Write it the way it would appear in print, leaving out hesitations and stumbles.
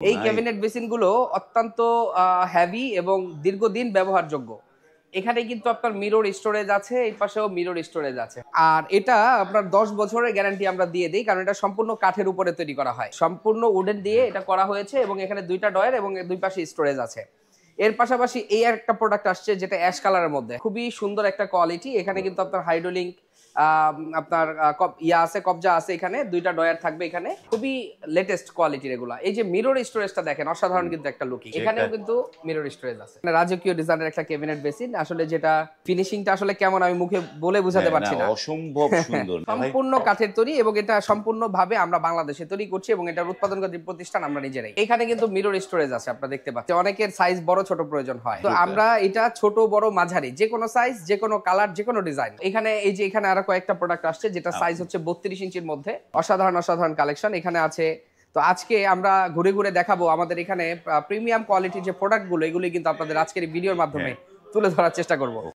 এই nice. Cabinet basin গুলো অত্যন্ত হেভি এবং দীর্ঘদিন ব্যবহারযোগ্য। এখানে কিন্তু আপনার মিরর স্টোরেজ আছে, এই পাশেও মিরর স্টোরেজ আছে। আর এটা আপনার 10 বছরের গ্যারান্টি আমরা দিয়ে দেই, কারণ এটা সম্পূর্ণ কাঠের উপরে তৈরি করা হয়। সম্পূর্ণ উডেন দিয়ে এটা করা হয়েছে এবং এখানে 2টা ডয়ার এবং এর দুই পাশে স্টোরেজ আছে। এর পাশাপাশি এই একটা প্রোডাক্ট আসছে যেটা অ্যাশ কালারের মধ্যে, খুবই সুন্দর একটা কোয়ালিটি। এখানে কিন্তু আপনার হাইড্রোলিক আপনার আছে, কবজা আছে, এখানে 2টা ডয়ার থাকবে। এখানে খুবই লেটেস্ট কোয়ালিটির এগুলা। এই যে মিরর স্টোরেজটা দেখেন, অসাধারণ কিন্তু একটা লুকিং। সেটা এখানেও কিন্তু মিরর স্টোরেজ আছে। রাজকীয় ডিজাইনের একটা ক্যাবিনেট বেসিন, আসলে যেটা ফিনিশিংটা আসলে কেমন আমি মুখে বলে বোঝাতে হ্যাঁ, না পারছি না। অসম্ভব সুন্দর। না ভাই, সম্পূর্ণ কাঠের তৈরি এবং এটা সম্পূর্ণভাবে আমরা বাংলাদেশে তৈরি করছি এবং এটার উৎপাদনকারী প্রতিষ্ঠান আমরা নিজেরাই। এখানে কিন্তু মিরর স্টোরেজ আছে, আপনারা দেখতে পাচ্ছেন। অনেকের সাইজ বড় ছোট প্রয়োজন হয়, তো আমরা এটা ছোট বড় মাঝারি যে কোনো সাইজ, যে কোনো কালার, যে কোনো ডিজাইন। এখানে এই যে এখানে আরো কয়েকটা প্রোডাক্ট আসছে যেটা সাইজ হচ্ছে 32 ইঞ্চির মধ্যে। অসাধারণ অসাধারণ কালেকশন এখানে আছে। তো আজকে আমরা ঘুরে ঘুরে দেখাবো আমাদের এখানে প্রিমিয়াম কোয়ালিটির যে প্রোডাক্টগুলো, এগুলি কিন্তু আপনাদের আজকের এই ভিডিওর মাধ্যমে হ্যাঁ। তুলে ধরার চেষ্টা করব।